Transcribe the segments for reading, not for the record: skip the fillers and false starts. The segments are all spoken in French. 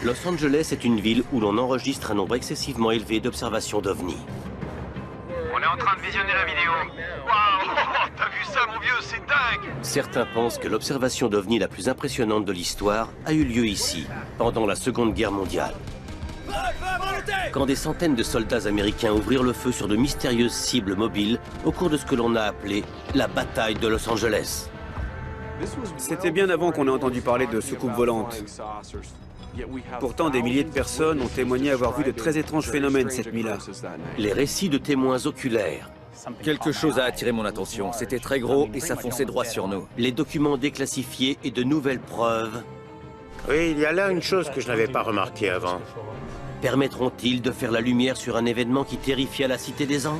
Los Angeles est une ville où l'on enregistre un nombre excessivement élevé d'observations d'OVNI. On est en train de visionner la vidéo. Waouh! T'as vu ça, mon vieux? C'est dingue! Certains pensent que l'observation d'OVNI la plus impressionnante de l'histoire a eu lieu ici, pendant la Seconde Guerre mondiale. Quand des centaines de soldats américains ouvrirent le feu sur de mystérieuses cibles mobiles au cours de ce que l'on a appelé la bataille de Los Angeles. C'était bien avant qu'on ait entendu parler de soucoupes volantes. Pourtant, des milliers de personnes ont témoigné avoir vu de très étranges phénomènes cette nuit-là. Les récits de témoins oculaires, Quelque chose a attiré mon attention. C'était très gros et ça fonçait droit sur nous. les documents déclassifiés et de nouvelles preuves Oui, il y a là une chose que je n'avais pas remarquée avant. permettront-ils de faire la lumière sur un événement qui terrifiait la Cité des Anges?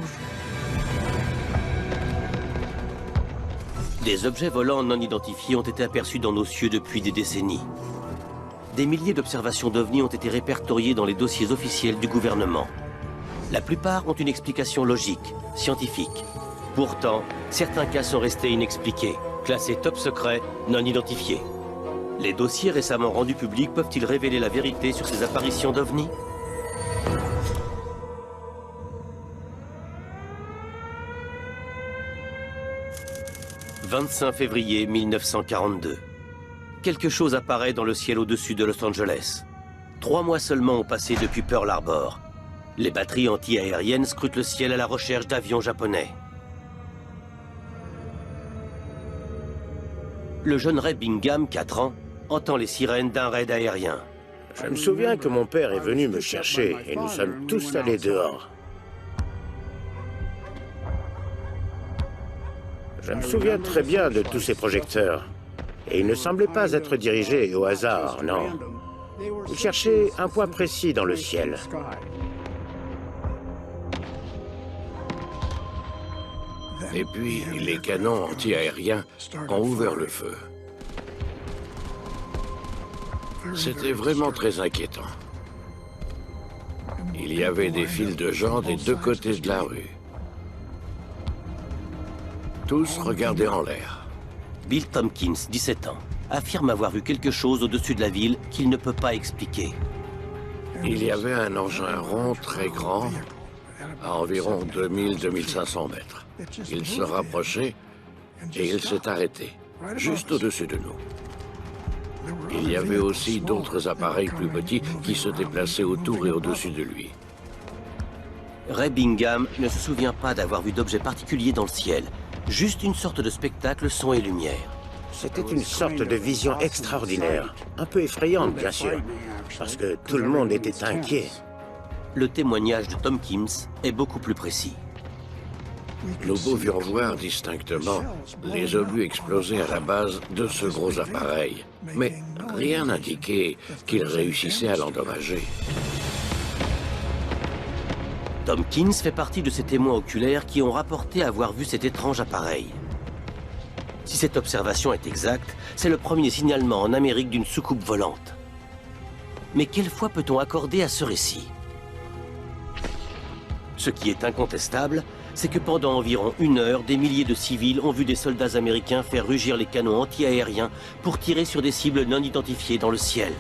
Des objets volants non identifiés ont été aperçus dans nos cieux depuis des décennies. Des milliers d'observations d'OVNI ont été répertoriées dans les dossiers officiels du gouvernement. La plupart ont une explication logique, scientifique. Pourtant, certains cas sont restés inexpliqués, classés top secret, non identifiés. Les dossiers récemment rendus publics peuvent-ils révéler la vérité sur ces apparitions d'OVNI? « 25 février 1942. Quelque chose apparaît dans le ciel au-dessus de Los Angeles. 3 mois seulement ont passé depuis Pearl Harbor. Les batteries anti-aériennes scrutent le ciel à la recherche d'avions japonais. Le jeune Ray Bingham, 4 ans, entend les sirènes d'un raid aérien. Je me souviens que mon père est venu me chercher et nous sommes tous allés dehors. Je me souviens très bien de tous ces projecteurs. Et ils ne semblaient pas être dirigés au hasard, non. Ils cherchaient un point précis dans le ciel. Et puis, les canons anti-aériens ont ouvert le feu. C'était vraiment très inquiétant. Il y avait des files de gens des deux côtés de la rue. Tous regardaient en l'air. Bill Tompkins, 17 ans, affirme avoir vu quelque chose au-dessus de la ville qu'il ne peut pas expliquer. Il y avait un engin rond très grand, à environ 2000-2500 mètres. Il se rapprochait et il s'est arrêté, juste au-dessus de nous. Il y avait aussi d'autres appareils plus petits qui se déplaçaient autour et au-dessus de lui. Ray Bingham ne se souvient pas d'avoir vu d'objets particuliers dans le ciel, juste une sorte de spectacle son et lumière. C'était une sorte de vision extraordinaire, un peu effrayante bien sûr, parce que tout le monde était inquiet. Le témoignage de Tompkins est beaucoup plus précis. Nous pouvions voir distinctement les obus exploser à la base de ce gros appareil, mais rien n'indiquait qu'ils réussissaient à l'endommager. Tompkins fait partie de ces témoins oculaires qui ont rapporté avoir vu cet étrange appareil. Si cette observation est exacte, c'est le premier signalement en Amérique d'une soucoupe volante. Mais quelle foi peut-on accorder à ce récit? Ce qui est incontestable, c'est que pendant environ 1 heure, des milliers de civils ont vu des soldats américains faire rugir les canons anti-aériens pour tirer sur des cibles non identifiées dans le ciel.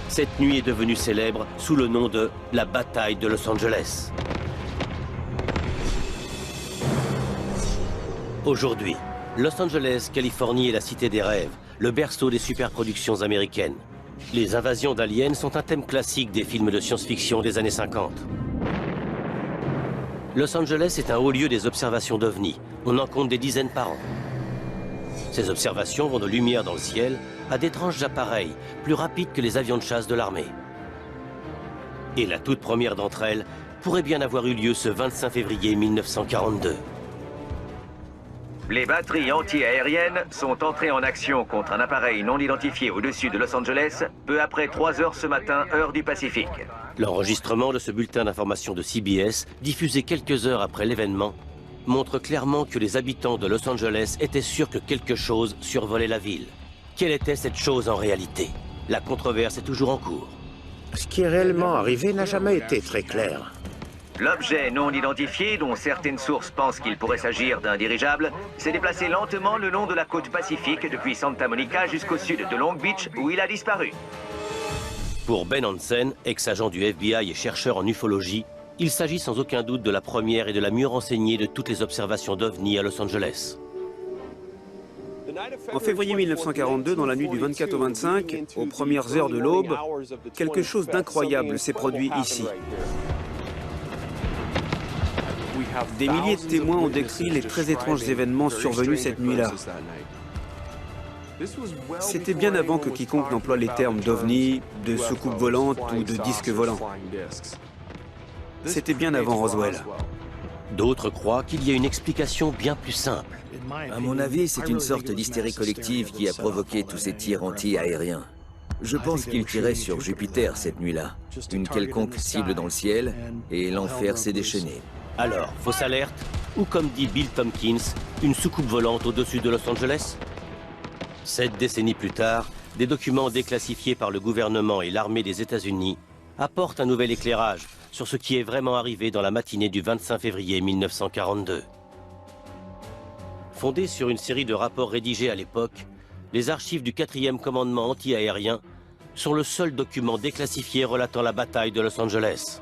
Cette nuit est devenue célèbre sous le nom de la bataille de Los Angeles. Aujourd'hui, Los Angeles, Californie est la cité des rêves, le berceau des superproductions américaines. Les invasions d'aliens sont un thème classique des films de science-fiction des années 50. Los Angeles est un haut lieu des observations d'OVNI. On en compte des dizaines par an. Ces observations vont de lumière dans le ciel à d'étranges appareils, plus rapides que les avions de chasse de l'armée. Et la toute première d'entre elles pourrait bien avoir eu lieu ce 25 février 1942. Les batteries anti-aériennes sont entrées en action contre un appareil non identifié au-dessus de Los Angeles, peu après 3 heures ce matin, heure du Pacifique. L'enregistrement de ce bulletin d'information de CBS, diffusé quelques heures après l'événement, montre clairement que les habitants de Los Angeles étaient sûrs que quelque chose survolait la ville. Quelle était cette chose en réalité? La controverse est toujours en cours. Ce qui est réellement arrivé n'a jamais été très clair. L'objet non identifié, dont certaines sources pensent qu'il pourrait s'agir d'un dirigeable, s'est déplacé lentement le long de la côte pacifique depuis Santa Monica jusqu'au sud de Long Beach, où il a disparu. Pour Ben Hansen, ex-agent du FBI et chercheur en ufologie, il s'agit sans aucun doute de la première et de la mieux renseignée de toutes les observations d'OVNI à Los Angeles. En février 1942, dans la nuit du 24 au 25, aux premières heures de l'aube, quelque chose d'incroyable s'est produit ici. Des milliers de témoins ont décrit les très étranges événements survenus cette nuit-là. C'était bien avant que quiconque n'emploie les termes d'OVNI, de soucoupe volante ou de disque volant. C'était bien avant Roswell. D'autres croient qu'il y a une explication bien plus simple. À mon avis, c'est une sorte d'hystérie collective qui a provoqué tous ces tirs anti-aériens. Je pense qu'ils tiraient sur Jupiter cette nuit-là. Une quelconque cible dans le ciel, et l'enfer s'est déchaîné. Alors, fausse alerte, ou comme dit Bill Tompkins, une soucoupe volante au-dessus de Los Angeles? 7 décennies plus tard, des documents déclassifiés par le gouvernement et l'armée des États-Unis apportent un nouvel éclairage sur ce qui est vraiment arrivé dans la matinée du 25 février 1942. Fondés sur une série de rapports rédigés à l'époque, les archives du 4e commandement anti-aérien sont le seul document déclassifié relatant la bataille de Los Angeles.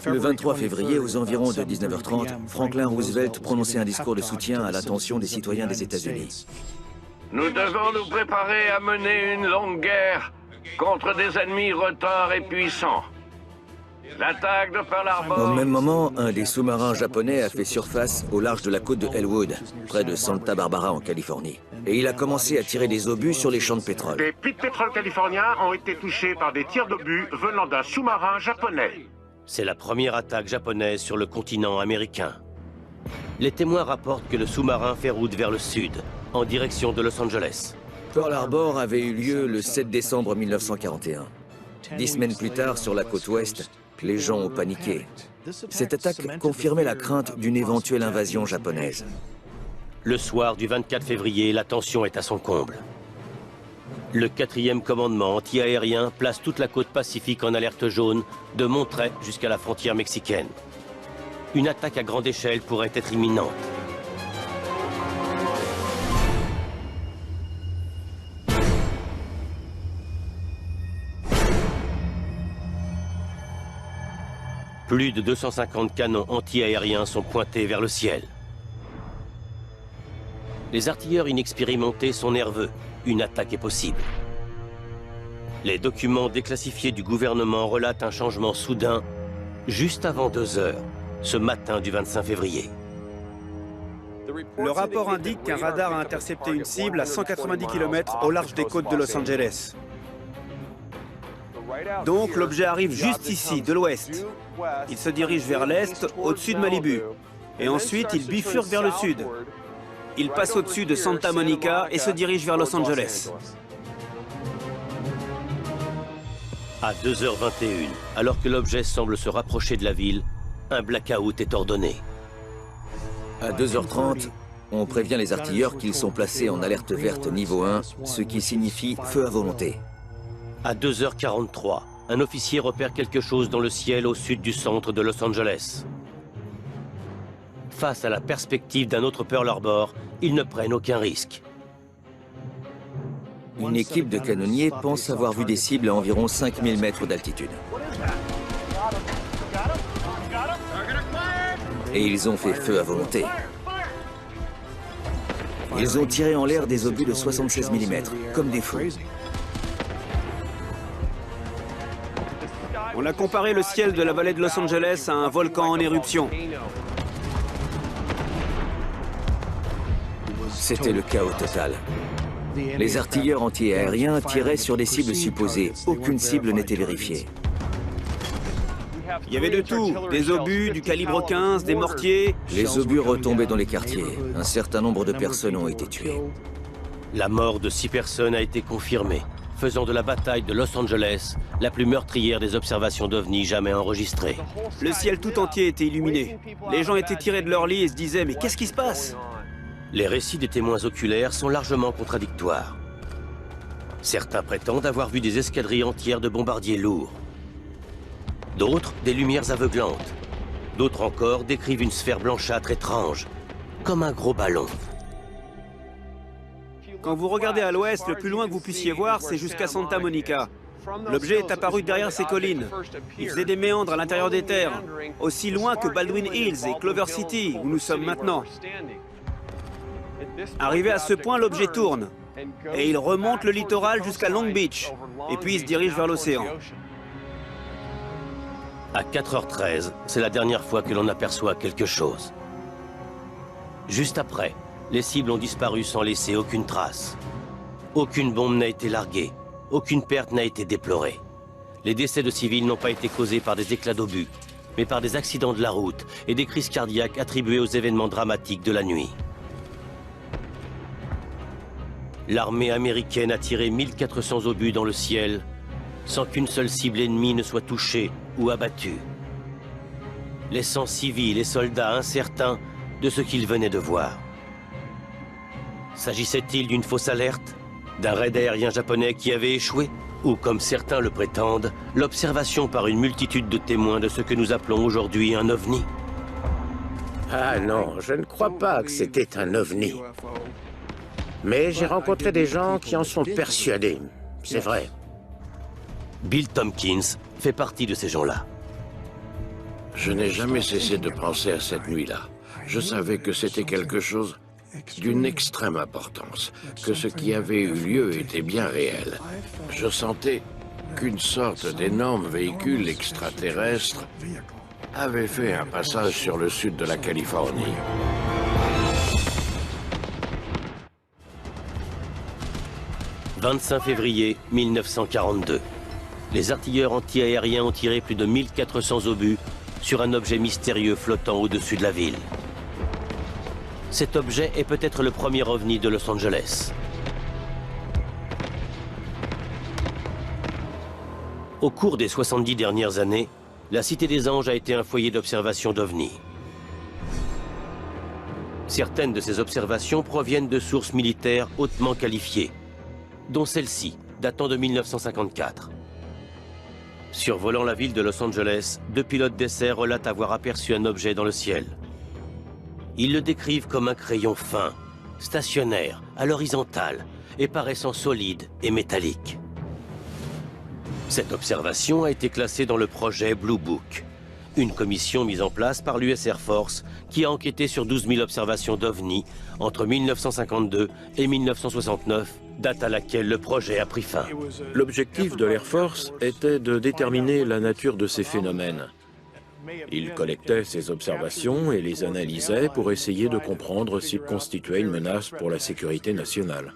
Le 23 février, aux environs de 19h30, Franklin Roosevelt prononçait un discours de soutien à l'attention des citoyens des États-Unis. Nous devons nous préparer à mener une longue guerre contre des ennemis retors et puissants. L'attaque de Pearl Harbor... Au même moment, un des sous-marins japonais a fait surface au large de la côte de Elwood, près de Santa Barbara en Californie. Et il a commencé à tirer des obus sur les champs de pétrole. Des puits de pétrole californiens ont été touchés par des tirs d'obus venant d'un sous-marin japonais. C'est la première attaque japonaise sur le continent américain. Les témoins rapportent que le sous-marin fait route vers le sud, en direction de Los Angeles. Pearl Harbor avait eu lieu le 7 décembre 1941. 10 semaines plus tard, sur la côte ouest, les gens ont paniqué. Cette attaque confirmait la crainte d'une éventuelle invasion japonaise. Le soir du 24 février, la tension est à son comble. Le 4e commandement anti-aérien place toute la côte pacifique en alerte jaune, de Monterey jusqu'à la frontière mexicaine. Une attaque à grande échelle pourrait être imminente. Plus de 250 canons anti-aériens sont pointés vers le ciel. Les artilleurs inexpérimentés sont nerveux. Une attaque est possible. Les documents déclassifiés du gouvernement relatent un changement soudain, juste avant 2 heures, ce matin du 25 février. Le rapport indique qu'un radar a intercepté une cible à 190 km au large des côtes de Los Angeles. Donc l'objet arrive juste ici, de l'ouest. Il se dirige vers l'est, au-dessus de Malibu. Et ensuite, il bifurque vers le sud. Il passe au-dessus de Santa Monica et se dirige vers Los Angeles. À 2h21, alors que l'objet semble se rapprocher de la ville, un blackout est ordonné. À 2h30, on prévient les artilleurs qu'ils sont placés en alerte verte niveau 1, ce qui signifie feu à volonté. À 2h43, un officier repère quelque chose dans le ciel au sud du centre de Los Angeles. Face à la perspective d'un autre Pearl Harbor, ils ne prennent aucun risque. Une équipe de canonniers pense avoir vu des cibles à environ 5000 mètres d'altitude. Et ils ont fait feu à volonté. Ils ont tiré en l'air des obus de 76 mm, comme des fous. On a comparé le ciel de la vallée de Los Angeles à un volcan en éruption. C'était le chaos total. Les artilleurs anti-aériens tiraient sur des cibles supposées. Aucune cible n'était vérifiée. Il y avait de tout, des obus, du calibre 15, des mortiers. Les obus retombaient dans les quartiers. Un certain nombre de personnes ont été tuées. La mort de 6 personnes a été confirmée, faisant de la bataille de Los Angeles la plus meurtrière des observations d'OVNI jamais enregistrées. Le ciel tout entier était illuminé. Les gens étaient tirés de leur lit et se disaient « Mais qu'est-ce qui se passe ?» Les récits des témoins oculaires sont largement contradictoires. Certains prétendent avoir vu des escadrilles entières de bombardiers lourds. D'autres, des lumières aveuglantes. D'autres encore décrivent une sphère blanchâtre étrange, comme un gros ballon. Quand vous regardez à l'ouest, le plus loin que vous puissiez voir, c'est jusqu'à Santa Monica. L'objet est apparu derrière ces collines. Il faisait des méandres à l'intérieur des terres, aussi loin que Baldwin Hills et Clover City, où nous sommes maintenant. Arrivé à ce point, l'objet tourne, et il remonte le littoral jusqu'à Long Beach, et puis il se dirige vers l'océan. À 4h13, c'est la dernière fois que l'on aperçoit quelque chose. Juste après, les cibles ont disparu sans laisser aucune trace. Aucune bombe n'a été larguée, aucune perte n'a été déplorée. Les décès de civils n'ont pas été causés par des éclats d'obus, mais par des accidents de la route et des crises cardiaques attribuées aux événements dramatiques de la nuit. L'armée américaine a tiré 1400 obus dans le ciel, sans qu'une seule cible ennemie ne soit touchée ou abattue, laissant civils et soldats incertains de ce qu'ils venaient de voir. S'agissait-il d'une fausse alerte? D'un raid aérien japonais qui avait échoué? Ou, comme certains le prétendent, l'observation par une multitude de témoins de ce que nous appelons aujourd'hui un ovni? Ah non, je ne crois pas que c'était un ovni. Mais j'ai rencontré des gens qui en sont persuadés. C'est vrai. Bill Tompkins fait partie de ces gens-là. Je n'ai jamais cessé de penser à cette nuit-là. Je savais que c'était quelque chose d'une extrême importance, que ce qui avait eu lieu était bien réel. Je sentais qu'une sorte d'énorme véhicule extraterrestre avait fait un passage sur le sud de la Californie. « 25 février 1942. Les artilleurs anti-aériens ont tiré plus de 1400 obus sur un objet mystérieux flottant au-dessus de la ville. Cet objet est peut-être le premier ovni de Los Angeles. Au cours des 70 dernières années, la Cité des Anges a été un foyer d'observation d'ovnis. Certaines de ces observations proviennent de sources militaires hautement qualifiées, dont celle-ci, datant de 1954. Survolant la ville de Los Angeles, 2 pilotes d'essai relatent avoir aperçu un objet dans le ciel. Ils le décrivent comme un crayon fin, stationnaire, à l'horizontale et paraissant solide et métallique. Cette observation a été classée dans le projet Blue Book, une commission mise en place par l'US Air Force qui a enquêté sur 12 000 observations d'OVNI entre 1952 et 1969, date à laquelle le projet a pris fin. L'objectif de l'Air Force était de déterminer la nature de ces phénomènes. Ils collectaient ces observations et les analysaient pour essayer de comprendre s'ils constituaient une menace pour la sécurité nationale.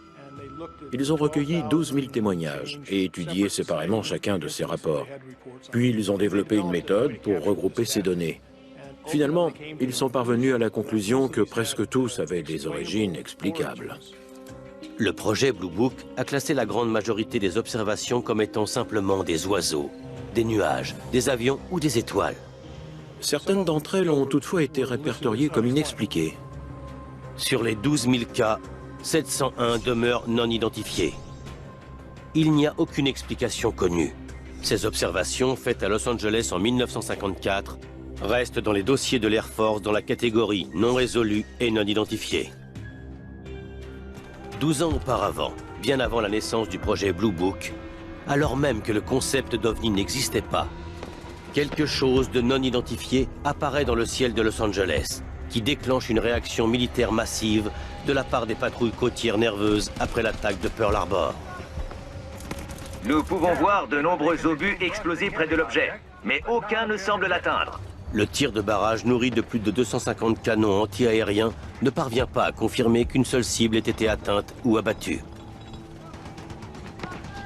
Ils ont recueilli 12 000 témoignages et étudié séparément chacun de ces rapports. Puis ils ont développé une méthode pour regrouper ces données. Finalement, ils sont parvenus à la conclusion que presque tous avaient des origines explicables. Le projet Blue Book a classé la grande majorité des observations comme étant simplement des oiseaux, des nuages, des avions ou des étoiles. Certaines d'entre elles ont toutefois été répertoriées comme inexpliquées. Sur les 12 000 cas, 701 demeurent non identifiés. Il n'y a aucune explication connue. Ces observations, faites à Los Angeles en 1954, restent dans les dossiers de l'Air Force dans la catégorie non résolue et non identifiée. 12 ans auparavant, bien avant la naissance du projet Blue Book, alors même que le concept d'OVNI n'existait pas, quelque chose de non identifié apparaît dans le ciel de Los Angeles, qui déclenche une réaction militaire massive de la part des patrouilles côtières nerveuses après l'attaque de Pearl Harbor. Nous pouvons voir de nombreux obus exploser près de l'objet, mais aucun ne semble l'atteindre. Le tir de barrage nourri de plus de 250 canons anti-aériens ne parvient pas à confirmer qu'une seule cible ait été atteinte ou abattue.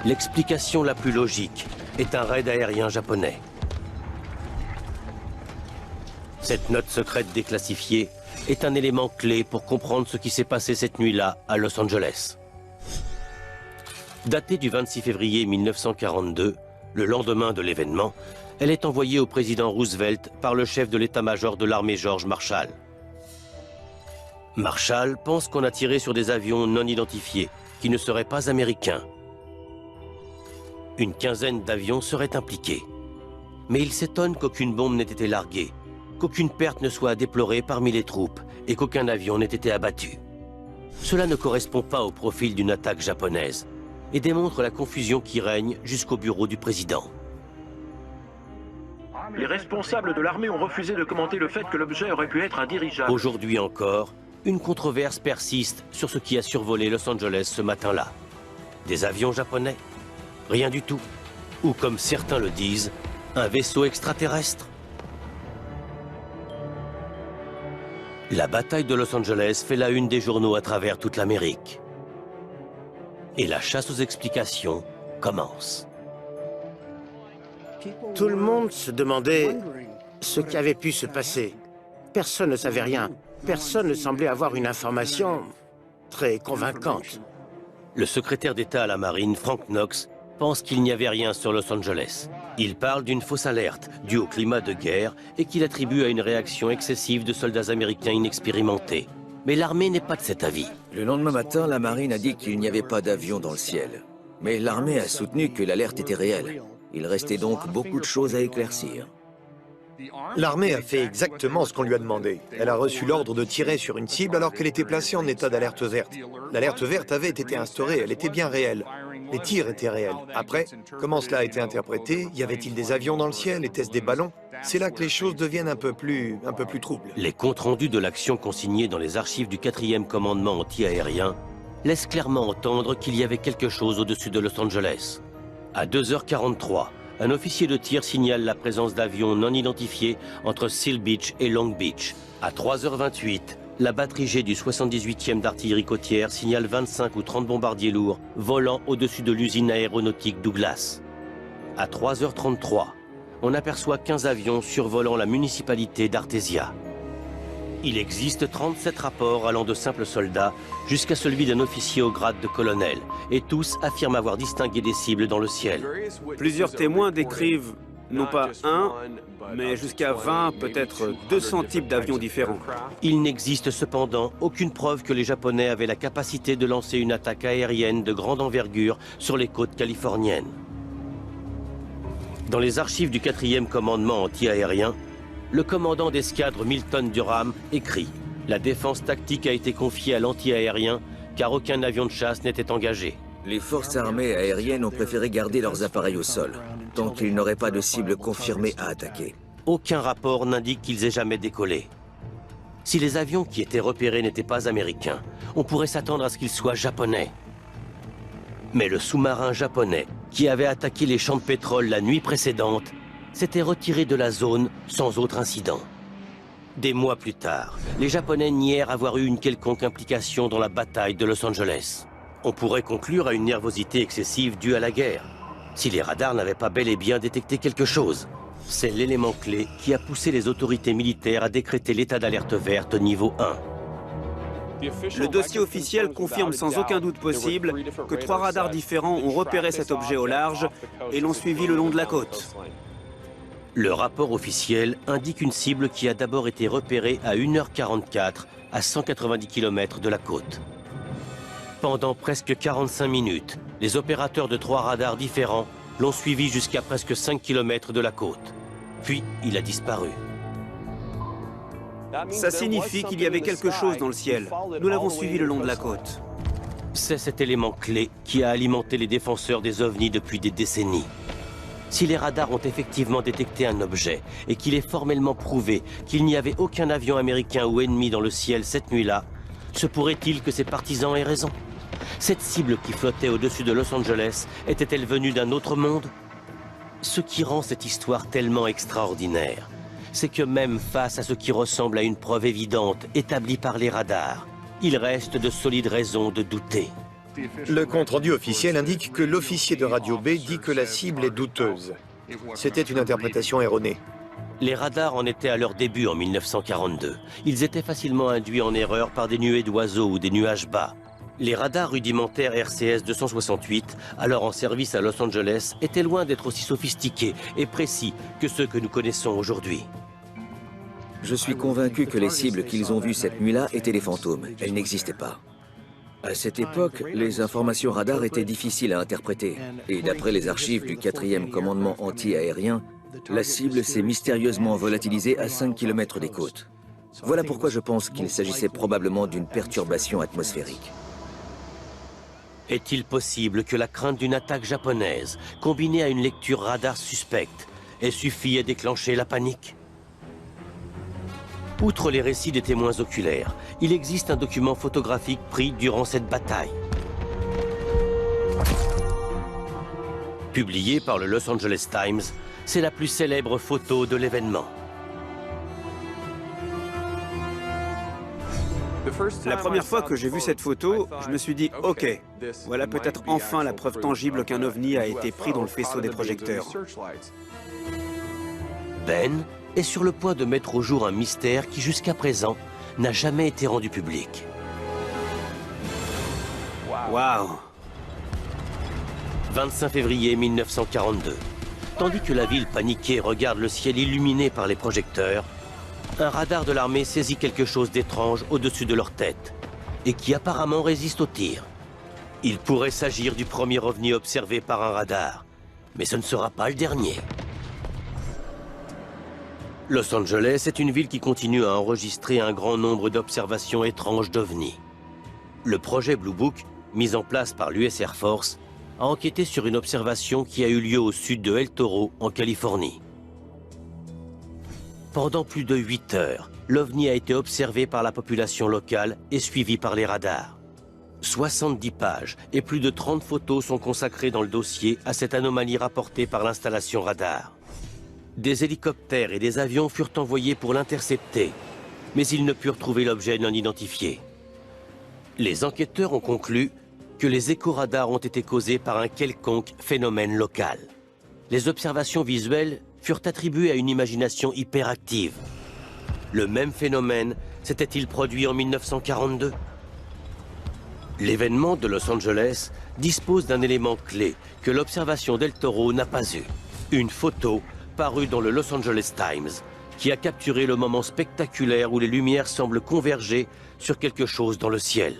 L'explication la plus logique est un raid aérien japonais. Cette note secrète déclassifiée est un élément clé pour comprendre ce qui s'est passé cette nuit-là à Los Angeles. Datée du 26 février 1942, le lendemain de l'événement, elle est envoyée au président Roosevelt par le chef de l'état-major de l'armée George Marshall. Marshall pense qu'on a tiré sur des avions non identifiés, qui ne seraient pas américains. Une quinzaine d'avions seraient impliqués. Mais il s'étonne qu'aucune bombe n'ait été larguée, qu'aucune perte ne soit à déplorer parmi les troupes et qu'aucun avion n'ait été abattu. Cela ne correspond pas au profil d'une attaque japonaise et démontre la confusion qui règne jusqu'au bureau du président. Les responsables de l'armée ont refusé de commenter le fait que l'objet aurait pu être un dirigeable. Aujourd'hui encore, une controverse persiste sur ce qui a survolé Los Angeles ce matin-là. Des avions japonais? Rien du tout. Ou comme certains le disent, un vaisseau extraterrestre? La bataille de Los Angeles fait la une des journaux à travers toute l'Amérique. Et la chasse aux explications commence. Tout le monde se demandait ce qui avait pu se passer. Personne ne savait rien. Personne ne semblait avoir une information très convaincante. Le secrétaire d'État à la Marine, Frank Knox, pense qu'il n'y avait rien sur Los Angeles. Il parle d'une fausse alerte due au climat de guerre et qu'il attribue à une réaction excessive de soldats américains inexpérimentés. Mais l'armée n'est pas de cet avis. Le lendemain matin, la marine a dit qu'il n'y avait pas d'avion dans le ciel. Mais l'armée a soutenu que l'alerte était réelle. Il restait donc beaucoup de choses à éclaircir. L'armée a fait exactement ce qu'on lui a demandé. Elle a reçu l'ordre de tirer sur une cible alors qu'elle était placée en état d'alerte verte. L'alerte verte avait été instaurée, elle était bien réelle. Les tirs étaient réels. Après, comment cela a été interprété? Y avait-il des avions dans le ciel? Était-ce des ballons? C'est là que les choses deviennent un peu plus troubles. Les comptes rendus de l'action consignés dans les archives du 4e commandement anti-aérien laissent clairement entendre qu'il y avait quelque chose au-dessus de Los Angeles. À 2h43, un officier de tir signale la présence d'avions non identifiés entre Seal Beach et Long Beach. À 3h28, la batterie G du 78e d'artillerie côtière signale 25 ou 30 bombardiers lourds volant au-dessus de l'usine aéronautique Douglas. À 3h33, on aperçoit 15 avions survolant la municipalité d'Artesia. Il existe 37 rapports allant de simples soldats jusqu'à celui d'un officier au grade de colonel, et tous affirment avoir distingué des cibles dans le ciel. Plusieurs témoins décrivent non pas un, mais jusqu'à 20, peut-être 200 types d'avions différents. Il n'existe cependant aucune preuve que les Japonais avaient la capacité de lancer une attaque aérienne de grande envergure sur les côtes californiennes. Dans les archives du 4e commandement anti-aérien, le commandant d'escadre Milton Durham écrit « La défense tactique a été confiée à l'anti-aérien car aucun avion de chasse n'était engagé. » Les forces armées aériennes ont préféré garder leurs appareils au sol, tant qu'ils n'auraient pas de cible confirmée à attaquer. Aucun rapport n'indique qu'ils aient jamais décollé. Si les avions qui étaient repérés n'étaient pas américains, on pourrait s'attendre à ce qu'ils soient japonais. Mais le sous-marin japonais, qui avait attaqué les champs de pétrole la nuit précédente, s'était retiré de la zone sans autre incident. Des mois plus tard, les Japonais nièrent avoir eu une quelconque implication dans la bataille de Los Angeles. On pourrait conclure à une nervosité excessive due à la guerre, si les radars n'avaient pas bel et bien détecté quelque chose. C'est l'élément clé qui a poussé les autorités militaires à décréter l'état d'alerte verte niveau 1. Le dossier officiel confirme sans aucun doute possible que 3 radars différents ont repéré cet objet au large et l'ont suivi le long de la côte. Le rapport officiel indique une cible qui a d'abord été repérée à 1h44 à 190 km de la côte. Pendant presque 45 minutes, les opérateurs de 3 radars différents l'ont suivi jusqu'à presque 5 km de la côte. Puis, il a disparu. Ça signifie qu'il y avait quelque chose dans le ciel. Nous l'avons suivi le long de la côte. C'est cet élément clé qui a alimenté les défenseurs des ovnis depuis des décennies. Si les radars ont effectivement détecté un objet et qu'il est formellement prouvé qu'il n'y avait aucun avion américain ou ennemi dans le ciel cette nuit-là, se pourrait-il que ses partisans aient raison? Cette cible qui flottait au-dessus de Los Angeles était-elle venue d'un autre monde? Ce qui rend cette histoire tellement extraordinaire, c'est que même face à ce qui ressemble à une preuve évidente établie par les radars, il reste de solides raisons de douter. Le compte-rendu officiel indique que l'officier de Radio B dit que la cible est douteuse. C'était une interprétation erronée. Les radars en étaient à leur début en 1942. Ils étaient facilement induits en erreur par des nuées d'oiseaux ou des nuages bas. Les radars rudimentaires RCS 268, alors en service à Los Angeles, étaient loin d'être aussi sophistiqués et précis que ceux que nous connaissons aujourd'hui. Je suis convaincu que les cibles qu'ils ont vues cette nuit-là étaient des fantômes. Elles n'existaient pas. À cette époque, les informations radar étaient difficiles à interpréter. Et d'après les archives du 4e commandement anti-aérien, La cible s'est mystérieusement volatilisée à 5 km des côtes. Voilà pourquoi je pense qu'il s'agissait probablement d'une perturbation atmosphérique. Est-il possible que la crainte d'une attaque japonaise, combinée à une lecture radar suspecte, ait suffi à déclencher la panique? Outre les récits des témoins oculaires, il existe un document photographique pris durant cette bataille. Publié par le Los Angeles Times, c'est la plus célèbre photo de l'événement. La première fois que j'ai vu cette photo, je me suis dit « Ok, voilà peut-être enfin la preuve tangible qu'un ovni a été pris dans le faisceau des projecteurs. » Ben est sur le point de mettre au jour un mystère qui jusqu'à présent n'a jamais été rendu public. Waouh! 25 février 1942. Tandis que la ville paniquée regarde le ciel illuminé par les projecteurs, un radar de l'armée saisit quelque chose d'étrange au-dessus de leur tête et qui apparemment résiste au tir. Il pourrait s'agir du premier ovni observé par un radar, mais ce ne sera pas le dernier. Los Angeles est une ville qui continue à enregistrer un grand nombre d'observations étranges d'ovnis. Le projet Blue Book, mis en place par l'US Air Force, a enquêté sur une observation qui a eu lieu au sud de El Toro, en Californie. Pendant plus de 8 heures, l'OVNI a été observé par la population locale et suivi par les radars. 70 pages et plus de 30 photos sont consacrées dans le dossier à cette anomalie rapportée par l'installation radar. Des hélicoptères et des avions furent envoyés pour l'intercepter, mais ils ne purent trouver l'objet non identifié. Les enquêteurs ont conclu que les écho-radars ont été causés par un quelconque phénomène local. Les observations visuelles furent attribuées à une imagination hyperactive. Le même phénomène s'était-il produit en 1942? L'événement de Los Angeles dispose d'un élément clé que l'observation d'El Toro n'a pas eu. Une photo parue dans le Los Angeles Times qui a capturé le moment spectaculaire où les lumières semblent converger sur quelque chose dans le ciel.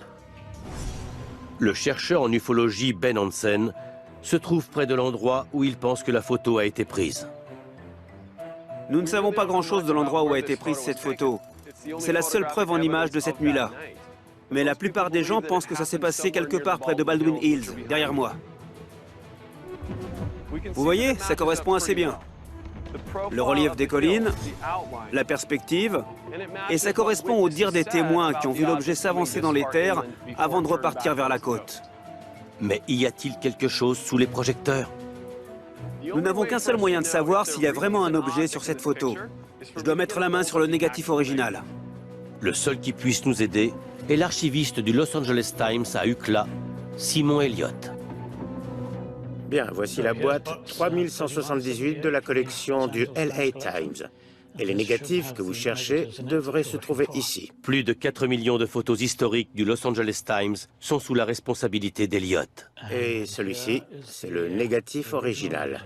Le chercheur en ufologie Ben Hansen se trouve près de l'endroit où il pense que la photo a été prise. Nous ne savons pas grand-chose de l'endroit où a été prise cette photo. C'est la seule preuve en image de cette nuit-là. Mais la plupart des gens pensent que ça s'est passé quelque part près de Baldwin Hills, derrière moi. Vous voyez, ça correspond assez bien. Le relief des collines, la perspective, et ça correspond au dire des témoins qui ont vu l'objet s'avancer dans les terres avant de repartir vers la côte. Mais y a-t-il quelque chose sous les projecteurs? Nous n'avons qu'un seul moyen de savoir s'il y a vraiment un objet sur cette photo. Je dois mettre la main sur le négatif original. Le seul qui puisse nous aider est l'archiviste du Los Angeles Times à UCLA, Simon Elliott. Bien, voici la boîte 3178 de la collection du LA Times. Et les négatifs que vous cherchez devraient se trouver ici. Plus de 4 millions de photos historiques du Los Angeles Times sont sous la responsabilité d'Elliott. Et celui-ci, c'est le négatif original.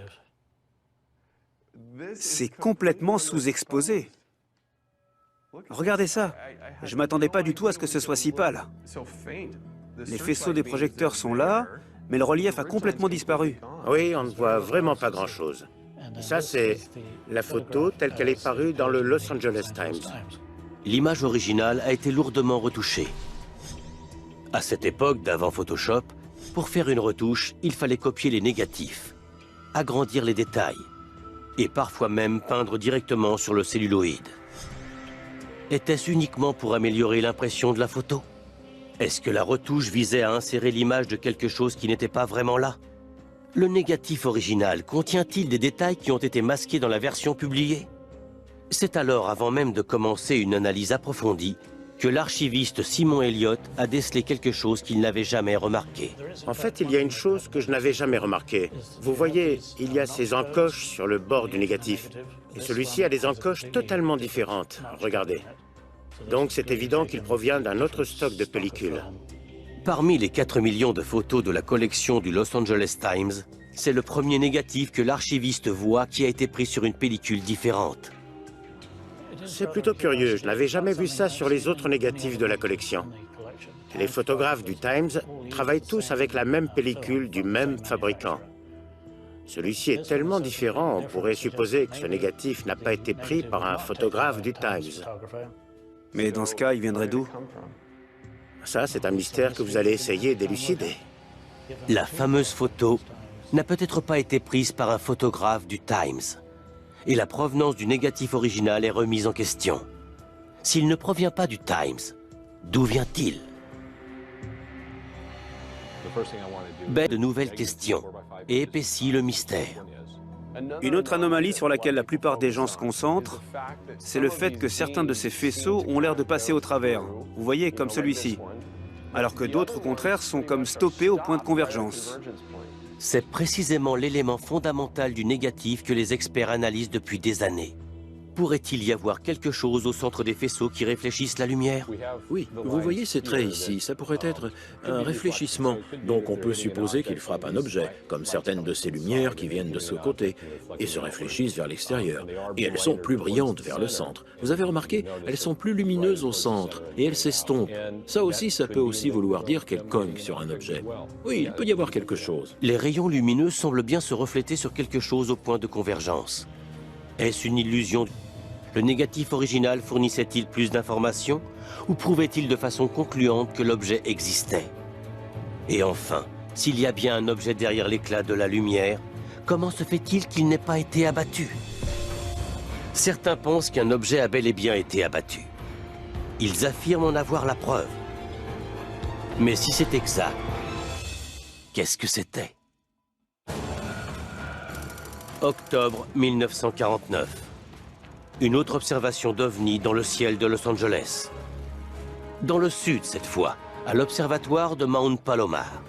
C'est complètement sous-exposé. Regardez ça. Je m'attendais pas du tout à ce que ce soit si pâle. Les faisceaux des projecteurs sont là, mais le relief a complètement disparu. Oui, on ne voit vraiment pas grand-chose. Ça, c'est la photo telle qu'elle est parue dans le Los Angeles Times. L'image originale a été lourdement retouchée. À cette époque d'avant Photoshop, pour faire une retouche, il fallait copier les négatifs, agrandir les détails, et parfois même peindre directement sur le celluloïd. Était-ce uniquement pour améliorer l'impression de la photo? Est-ce que la retouche visait à insérer l'image de quelque chose qui n'était pas vraiment là? Le négatif original contient-il des détails qui ont été masqués dans la version publiée? C'est alors, avant même de commencer une analyse approfondie, que l'archiviste Simon Elliott a décelé quelque chose qu'il n'avait jamais remarqué. En fait, il y a une chose que je n'avais jamais remarquée. Vous voyez, il y a ces encoches sur le bord du négatif. Et celui-ci a des encoches totalement différentes. Regardez. Donc c'est évident qu'il provient d'un autre stock de pellicules. Parmi les 4 millions de photos de la collection du Los Angeles Times, c'est le premier négatif que l'archiviste voit qui a été pris sur une pellicule différente. C'est plutôt curieux, je n'avais jamais vu ça sur les autres négatifs de la collection. Les photographes du Times travaillent tous avec la même pellicule du même fabricant. Celui-ci est tellement différent, on pourrait supposer que ce négatif n'a pas été pris par un photographe du Times. Mais dans ce cas, il viendrait d'où? Ça, c'est un mystère que vous allez essayer d'élucider. La fameuse photo n'a peut-être pas été prise par un photographe du Times. Et la provenance du négatif original est remise en question. S'il ne provient pas du Times, d'où vient-il? De nouvelles questions et épaissit le mystère. Une autre anomalie sur laquelle la plupart des gens se concentrent, c'est le fait que certains de ces faisceaux ont l'air de passer au travers. Vous voyez, comme celui-ci. Alors que d'autres, au contraire, sont comme stoppés au point de convergence. C'est précisément l'élément fondamental du négatif que les experts analysent depuis des années. Pourrait-il y avoir quelque chose au centre des faisceaux qui réfléchissent la lumière? Oui, vous voyez ces traits ici, ça pourrait être un réfléchissement. Donc on peut supposer qu'il frappe un objet, comme certaines de ces lumières qui viennent de ce côté, et se réfléchissent vers l'extérieur. Et elles sont plus brillantes vers le centre. Vous avez remarqué, elles sont plus lumineuses au centre, et elles s'estompent. Ça aussi, ça peut aussi vouloir dire qu'elles cognent sur un objet. Oui, il peut y avoir quelque chose. Les rayons lumineux semblent bien se refléter sur quelque chose au point de convergence. Est-ce une illusion? Le négatif original fournissait-il plus d'informations ou prouvait-il de façon concluante que l'objet existait? Et enfin, s'il y a bien un objet derrière l'éclat de la lumière, comment se fait-il qu'il n'ait pas été abattu? Certains pensent qu'un objet a bel et bien été abattu. Ils affirment en avoir la preuve. Mais si c'est exact, qu'est-ce que c'était? Octobre 1949. Une autre observation d'OVNI dans le ciel de Los Angeles. Dans le sud, cette fois, à l'observatoire de Mount Palomar.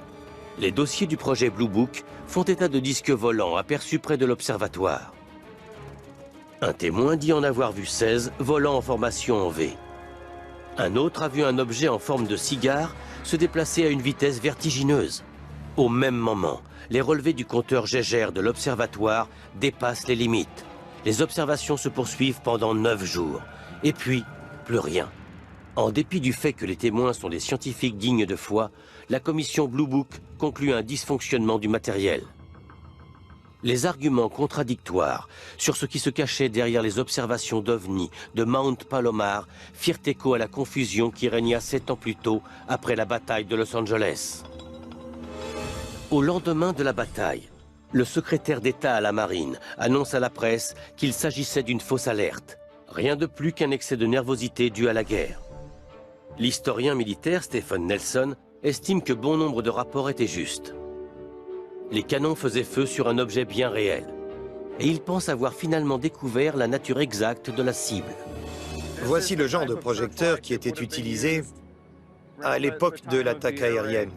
Les dossiers du projet Blue Book font état de disques volants aperçus près de l'observatoire. Un témoin dit en avoir vu 16 volant en formation en V. Un autre a vu un objet en forme de cigare se déplacer à une vitesse vertigineuse. Au même moment, les relevés du compteur Geiger de l'observatoire dépassent les limites. Les observations se poursuivent pendant 9 jours. Et puis, plus rien. En dépit du fait que les témoins sont des scientifiques dignes de foi, la commission Blue Book conclut un dysfonctionnement du matériel. Les arguments contradictoires sur ce qui se cachait derrière les observations d'OVNI de Mount Palomar firent écho à la confusion qui régna 7 ans plus tôt après la bataille de Los Angeles. Au lendemain de la bataille, le secrétaire d'État à la Marine annonce à la presse qu'il s'agissait d'une fausse alerte. Rien de plus qu'un excès de nervosité dû à la guerre. L'historien militaire Stephen Nelson estime que bon nombre de rapports étaient justes. Les canons faisaient feu sur un objet bien réel. Et il pense avoir finalement découvert la nature exacte de la cible. Voici le genre de projecteur qui était utilisé à l'époque de l'attaque aérienne.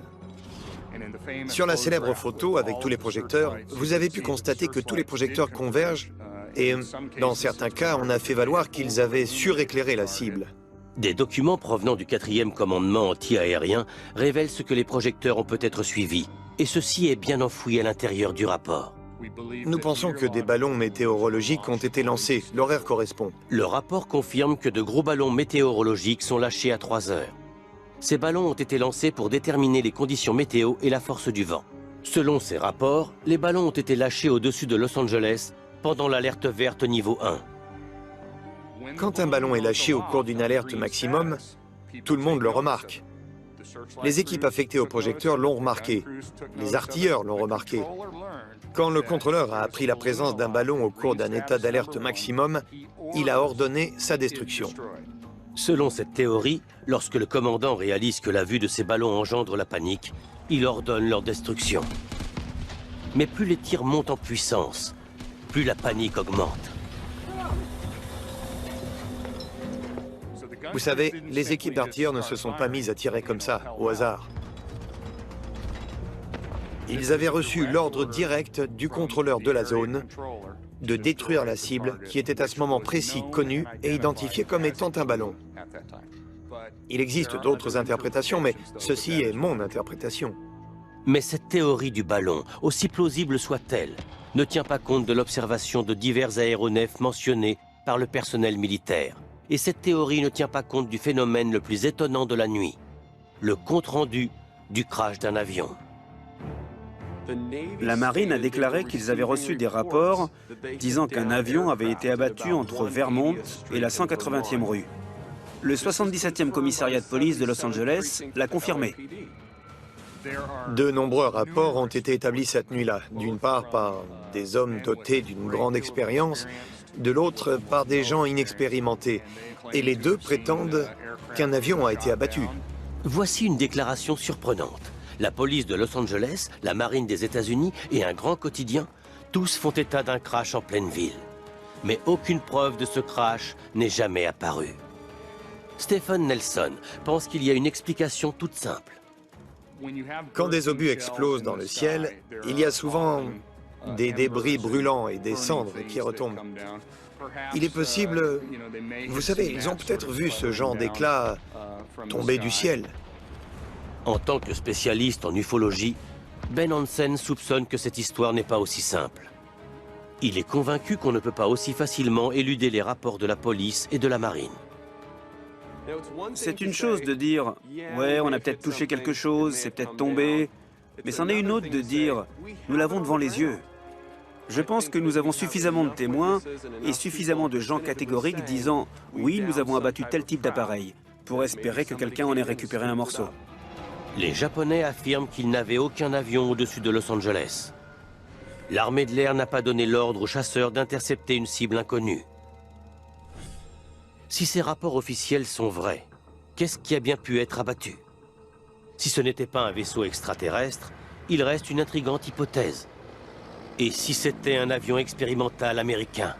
Sur la célèbre photo avec tous les projecteurs, vous avez pu constater que tous les projecteurs convergent et, dans certains cas, on a fait valoir qu'ils avaient suréclairé la cible. Des documents provenant du 4e commandement anti-aérien révèlent ce que les projecteurs ont peut-être suivi, et ceci est bien enfoui à l'intérieur du rapport. Nous pensons que des ballons météorologiques ont été lancés. L'horaire correspond. Le rapport confirme que de gros ballons météorologiques sont lâchés à 3 heures. Ces ballons ont été lancés pour déterminer les conditions météo et la force du vent. Selon ces rapports, les ballons ont été lâchés au-dessus de Los Angeles pendant l'alerte verte niveau 1. Quand un ballon est lâché au cours d'une alerte maximum, tout le monde le remarque. Les équipes affectées au projecteur l'ont remarqué. Les artilleurs l'ont remarqué. Quand le contrôleur a appris la présence d'un ballon au cours d'un état d'alerte maximum, il a ordonné sa destruction. Selon cette théorie, lorsque le commandant réalise que la vue de ces ballons engendre la panique, il ordonne leur destruction. Mais plus les tirs montent en puissance, plus la panique augmente. Vous savez, les équipes d'artilleurs ne se sont pas mises à tirer comme ça, au hasard. Ils avaient reçu l'ordre direct du contrôleur de la zone de détruire la cible qui était à ce moment précis connue et identifiée comme étant un ballon. Il existe d'autres interprétations, mais ceci est mon interprétation. Mais cette théorie du ballon, aussi plausible soit-elle, ne tient pas compte de l'observation de divers aéronefs mentionnés par le personnel militaire. Et cette théorie ne tient pas compte du phénomène le plus étonnant de la nuit, le compte-rendu du crash d'un avion. La marine a déclaré qu'ils avaient reçu des rapports disant qu'un avion avait été abattu entre Vermont et la 180e rue. Le 77e commissariat de police de Los Angeles l'a confirmé. De nombreux rapports ont été établis cette nuit-là, d'une part par des hommes dotés d'une grande expérience, de l'autre par des gens inexpérimentés. Et les deux prétendent qu'un avion a été abattu. Voici une déclaration surprenante. La police de Los Angeles, la marine des États-Unis et un grand quotidien, tous font état d'un crash en pleine ville. Mais aucune preuve de ce crash n'est jamais apparue. Stephen Nelson pense qu'il y a une explication toute simple. Quand des obus explosent dans le ciel, il y a souvent des débris brûlants et des cendres qui retombent. Il est possible... Vous savez, ils ont peut-être vu ce genre d'éclat tomber du ciel. En tant que spécialiste en ufologie, Ben Hansen soupçonne que cette histoire n'est pas aussi simple. Il est convaincu qu'on ne peut pas aussi facilement éluder les rapports de la police et de la marine. C'est une chose de dire « ouais, on a peut-être touché quelque chose, c'est peut-être tombé », mais c'en est une autre de dire « nous l'avons devant les yeux ». Je pense que nous avons suffisamment de témoins et suffisamment de gens catégoriques disant « oui, nous avons abattu tel type d'appareil » pour espérer que quelqu'un en ait récupéré un morceau. Les Japonais affirment qu'ils n'avaient aucun avion au-dessus de Los Angeles. L'armée de l'air n'a pas donné l'ordre aux chasseurs d'intercepter une cible inconnue. Si ces rapports officiels sont vrais, qu'est-ce qui a bien pu être abattu? Si ce n'était pas un vaisseau extraterrestre, il reste une intrigante hypothèse. Et si c'était un avion expérimental américain,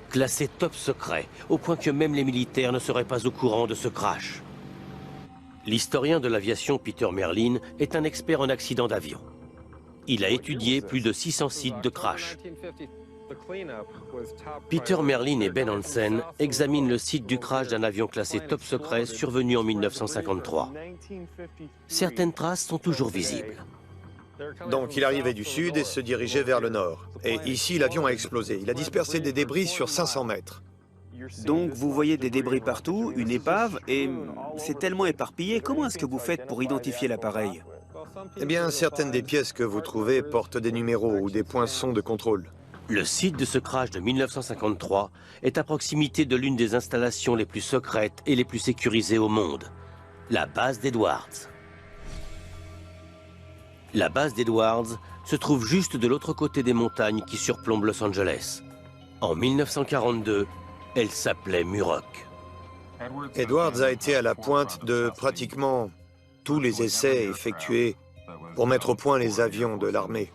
classé top secret, au point que même les militaires ne seraient pas au courant de ce crash? L'historien de l'aviation Peter Merlin est un expert en accidents d'avion. Il a étudié plus de 600 sites de crash. Peter Merlin et Ben Hansen examinent le site du crash d'un avion classé top secret survenu en 1953. Certaines traces sont toujours visibles. Donc il arrivait du sud et se dirigeait vers le nord. Et ici, l'avion a explosé. Il a dispersé des débris sur 500 mètres. Donc vous voyez des débris partout, une épave, et c'est tellement éparpillé. Comment est-ce que vous faites pour identifier l'appareil? Eh bien, certaines des pièces que vous trouvez portent des numéros ou des poinçons de contrôle. Le site de ce crash de 1953 est à proximité de l'une des installations les plus secrètes et les plus sécurisées au monde, la base d'Edwards. La base d'Edwards se trouve juste de l'autre côté des montagnes qui surplombent Los Angeles. En 1942, elle s'appelait Muroc. Edwards a été à la pointe de pratiquement tous les essais effectués pour mettre au point les avions de l'armée.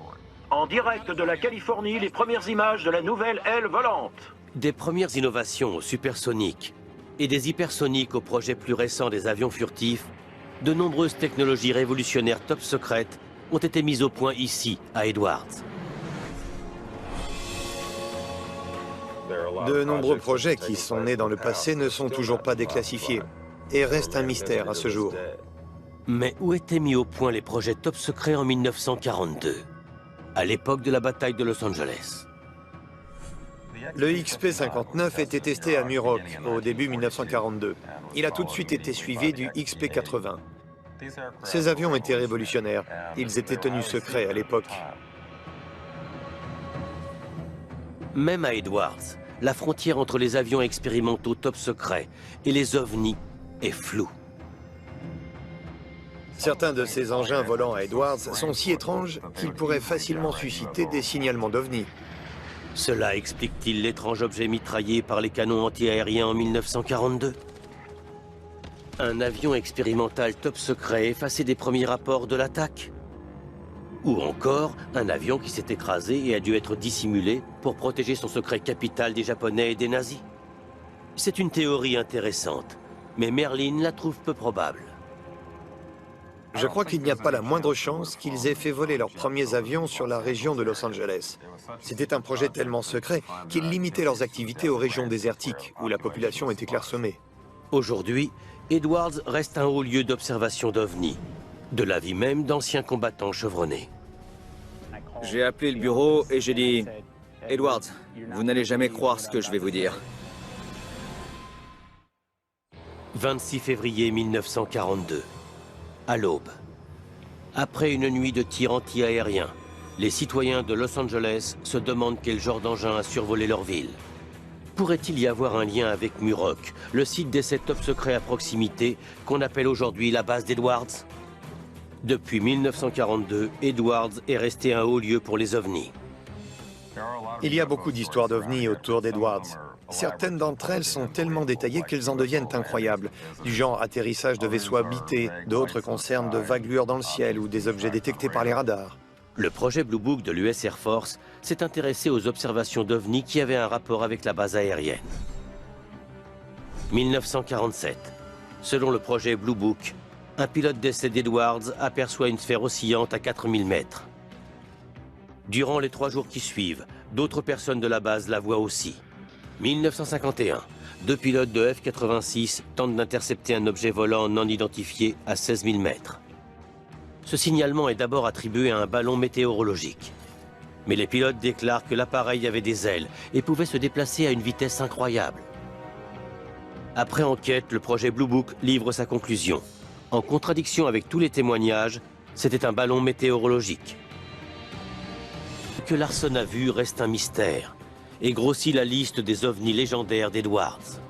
En direct de la Californie, les premières images de la nouvelle aile volante. Des premières innovations au supersonique et des hypersoniques aux projets plus récents des avions furtifs, de nombreuses technologies révolutionnaires top secrètes ont été mises au point ici, à Edwards. De nombreux projets qui sont nés dans le passé ne sont toujours pas déclassifiés et restent un mystère à ce jour. Mais où étaient mis au point les projets top secrets en 1942, à l'époque de la bataille de Los Angeles? Le XP-59 était testé à Muroc au début 1942. Il a tout de suite été suivi du XP-80. Ces avions étaient révolutionnaires. Ils étaient tenus secrets à l'époque. Même à Edwards, la frontière entre les avions expérimentaux top secrets et les ovnis est floue. Certains de ces engins volants à Edwards sont si étranges qu'ils pourraient facilement susciter des signalements d'ovnis. Cela explique-t-il l'étrange objet mitraillé par les canons antiaériens en 1942? Un avion expérimental top secret effacé des premiers rapports de l'attaque? Ou encore, un avion qui s'est écrasé et a dû être dissimulé pour protéger son secret capital des Japonais et des nazis? C'est une théorie intéressante, mais Merlin la trouve peu probable. Je crois qu'il n'y a pas la moindre chance qu'ils aient fait voler leurs premiers avions sur la région de Los Angeles. C'était un projet tellement secret qu'ils limitaient leurs activités aux régions désertiques, où la population était clairsemée. Aujourd'hui, Edwards reste un haut lieu d'observation d'ovnis, de l'avis même d'anciens combattants chevronnés. J'ai appelé le bureau et j'ai dit « Edwards, vous n'allez jamais croire ce que je vais vous dire. » 26 février 1942, à l'aube. Après une nuit de tirs anti-aériens, Les citoyens de Los Angeles se demandent quel genre d'engin a survolé leur ville. Pourrait-il y avoir un lien avec Muroc, le site d'essai top secret à proximité qu'on appelle aujourd'hui la base d'Edwards? Depuis 1942, Edwards est resté un haut lieu pour les ovnis. Il y a beaucoup d'histoires d'ovnis autour d'Edwards. Certaines d'entre elles sont tellement détaillées qu'elles en deviennent incroyables. Du genre atterrissage de vaisseaux habités, d'autres concernent de vagues lueurs dans le ciel ou des objets détectés par les radars. Le projet Blue Book de l'US Air Force s'est intéressé aux observations d'ovnis qui avaient un rapport avec la base aérienne. 1947. Selon le projet Blue Book, un pilote d'essai d'Edwards aperçoit une sphère oscillante à 4000 mètres. Durant les 3 jours qui suivent, d'autres personnes de la base la voient aussi. 1951. 2 pilotes de F-86 tentent d'intercepter un objet volant non identifié à 16 000 mètres. Ce signalement est d'abord attribué à un ballon météorologique. Mais les pilotes déclarent que l'appareil avait des ailes et pouvait se déplacer à une vitesse incroyable. Après enquête, le projet Blue Book livre sa conclusion. En contradiction avec tous les témoignages, c'était un ballon météorologique. Ce que Larson a vu reste un mystère et grossit la liste des ovnis légendaires d'Edwards.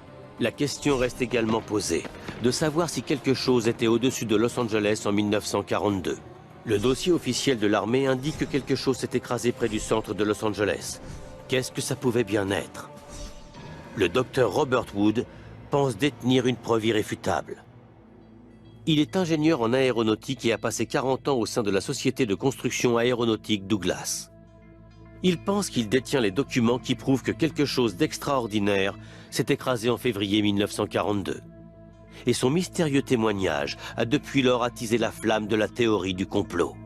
La question reste également posée, de savoir si quelque chose était au-dessus de Los Angeles en 1942. Le dossier officiel de l'armée indique que quelque chose s'est écrasé près du centre de Los Angeles. Qu'est-ce que ça pouvait bien être? Le docteur Robert Wood pense détenir une preuve irréfutable. Il est ingénieur en aéronautique et a passé 40 ans au sein de la société de construction aéronautique Douglas. Il pense qu'il détient les documents qui prouvent que quelque chose d'extraordinaire s'est écrasé en février 1942. Et son mystérieux témoignage a depuis lors attisé la flamme de la théorie du complot.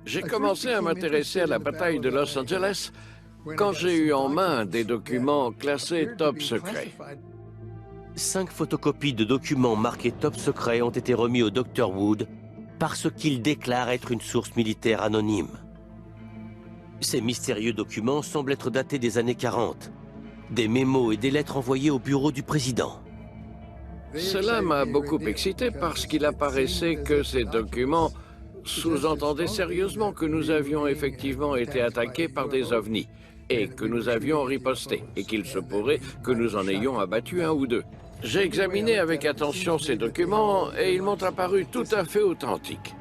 J'ai commencé à m'intéresser à la bataille de Los Angeles quand j'ai eu en main des documents classés top secret. 5 photocopies de documents marqués top secret ont été remis au Dr Wood parce qu'il déclare être une source militaire anonyme. Ces mystérieux documents semblent être datés des années 40. Des mémos et des lettres envoyées au bureau du président. Cela m'a beaucoup excité parce qu'il apparaissait que ces documents sous-entendaient sérieusement que nous avions effectivement été attaqués par des ovnis et que nous avions riposté et qu'il se pourrait que nous en ayons abattu 1 ou 2. J'ai examiné avec attention ces documents et ils m'ont apparu tout à fait authentiques.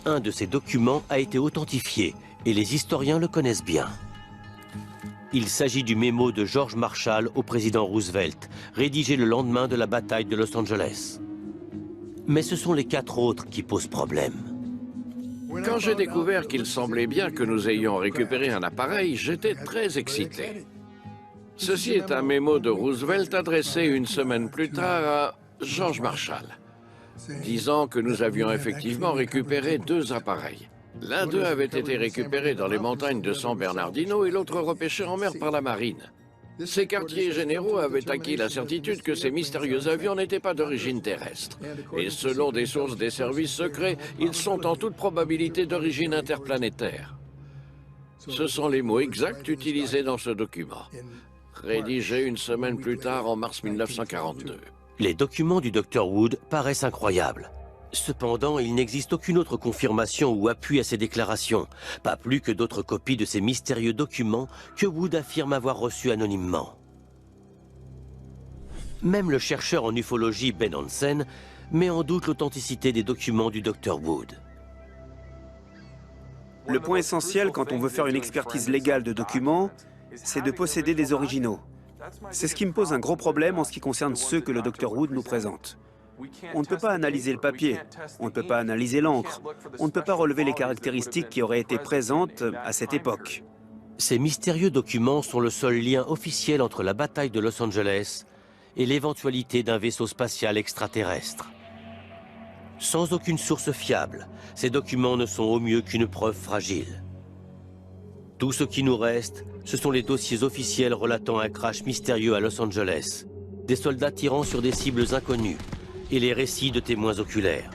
Un de ces documents a été authentifié et les historiens le connaissent bien. Il s'agit du mémo de George Marshall au président Roosevelt, rédigé le lendemain de la bataille de Los Angeles. Mais ce sont les 4 autres qui posent problème. Quand j'ai découvert qu'il semblait bien que nous ayons récupéré un appareil, j'étais très excité. Ceci est un mémo de Roosevelt adressé 1 semaine plus tard à George Marshall, disant que nous avions effectivement récupéré 2 appareils. L'un d'eux avait été récupéré dans les montagnes de San Bernardino et l'autre repêché en mer par la marine. Ces quartiers généraux avaient acquis la certitude que ces mystérieux avions n'étaient pas d'origine terrestre. Et selon des sources des services secrets, ils sont en toute probabilité d'origine interplanétaire. Ce sont les mots exacts utilisés dans ce document, rédigé 1 semaine plus tard en mars 1942. Les documents du Dr Wood paraissent incroyables. Cependant, il n'existe aucune autre confirmation ou appui à ces déclarations, pas plus que d'autres copies de ces mystérieux documents que Wood affirme avoir reçus anonymement. Même le chercheur en ufologie Ben Hansen met en doute l'authenticité des documents du Dr Wood. Le point essentiel quand on veut faire une expertise légale de documents, c'est de posséder des originaux. C'est ce qui me pose un gros problème en ce qui concerne ceux que le Dr Wood nous présente. On ne peut pas analyser le papier, on ne peut pas analyser l'encre, on ne peut pas relever les caractéristiques qui auraient été présentes à cette époque. Ces mystérieux documents sont le seul lien officiel entre la bataille de Los Angeles et l'éventualité d'un vaisseau spatial extraterrestre. Sans aucune source fiable, ces documents ne sont au mieux qu'une preuve fragile. Tout ce qui nous reste, ce sont les dossiers officiels relatant un crash mystérieux à Los Angeles, des soldats tirant sur des cibles inconnues, et les récits de témoins oculaires.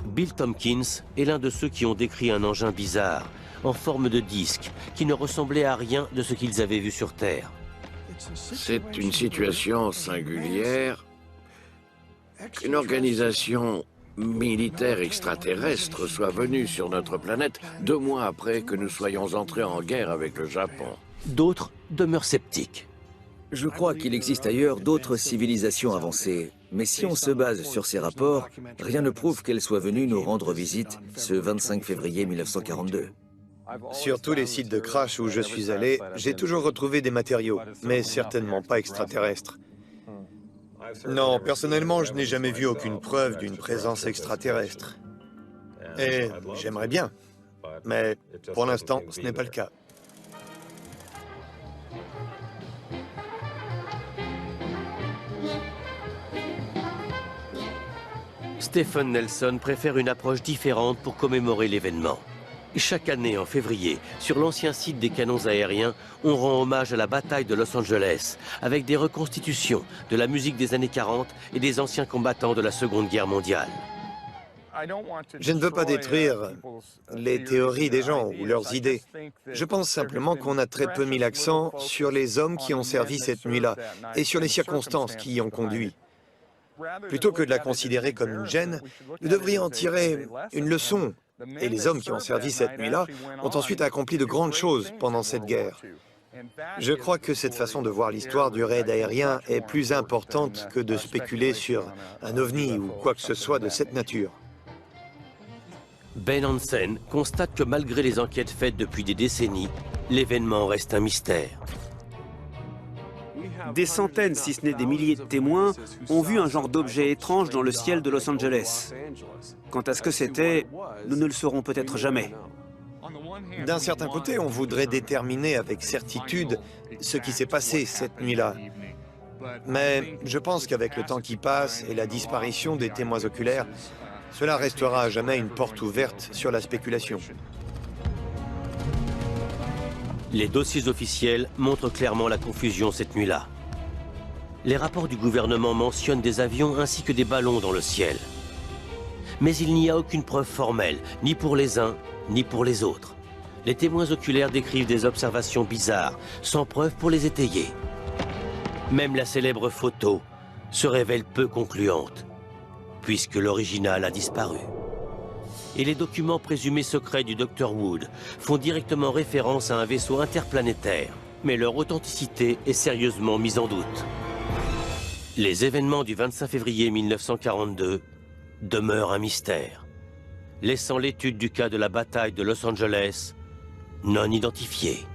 Bill Tompkins est l'un de ceux qui ont décrit un engin bizarre, en forme de disque, qui ne ressemblait à rien de ce qu'ils avaient vu sur Terre. C'est une situation singulière qu'une organisation militaire extraterrestre soit venu sur notre planète 2 mois après que nous soyons entrés en guerre avec le Japon. D'autres demeurent sceptiques. Je crois qu'il existe ailleurs d'autres civilisations avancées, mais si on se base sur ces rapports, rien ne prouve qu'elles soient venues nous rendre visite ce 25 février 1942. Sur tous les sites de crash où je suis allé, j'ai toujours retrouvé des matériaux, mais certainement pas extraterrestres. Non, personnellement, je n'ai jamais vu aucune preuve d'une présence extraterrestre. Et j'aimerais bien, mais pour l'instant, ce n'est pas le cas. Stephen Nelson préfère une approche différente pour commémorer l'événement. Chaque année, en février, sur l'ancien site des canons aériens, on rend hommage à la bataille de Los Angeles, avec des reconstitutions de la musique des années 40 et des anciens combattants de la Seconde Guerre mondiale. Je ne veux pas détruire les théories des gens ou leurs idées. Je pense simplement qu'on a très peu mis l'accent sur les hommes qui ont servi cette nuit-là et sur les circonstances qui y ont conduit. Plutôt que de la considérer comme une gêne, nous devrions en tirer une leçon. Et les hommes qui ont servi cette nuit-là ont ensuite accompli de grandes choses pendant cette guerre. Je crois que cette façon de voir l'histoire du raid aérien est plus importante que de spéculer sur un ovni ou quoi que ce soit de cette nature. Ben Hansen constate que malgré les enquêtes faites depuis des décennies, l'événement reste un mystère. Des centaines, si ce n'est des milliers de témoins, ont vu un genre d'objet étrange dans le ciel de Los Angeles. Quant à ce que c'était, nous ne le saurons peut-être jamais. D'un certain côté, on voudrait déterminer avec certitude ce qui s'est passé cette nuit-là. Mais je pense qu'avec le temps qui passe et la disparition des témoins oculaires, cela restera à jamais une porte ouverte sur la spéculation. Les dossiers officiels montrent clairement la confusion cette nuit-là. Les rapports du gouvernement mentionnent des avions ainsi que des ballons dans le ciel. Mais il n'y a aucune preuve formelle, ni pour les uns, ni pour les autres. Les témoins oculaires décrivent des observations bizarres, sans preuve pour les étayer. Même la célèbre photo se révèle peu concluante, puisque l'original a disparu. Et les documents présumés secrets du Dr Wood font directement référence à un vaisseau interplanétaire, mais leur authenticité est sérieusement mise en doute. Les événements du 25 février 1942 demeurent un mystère, laissant l'étude du cas de la bataille de Los Angeles non identifiée.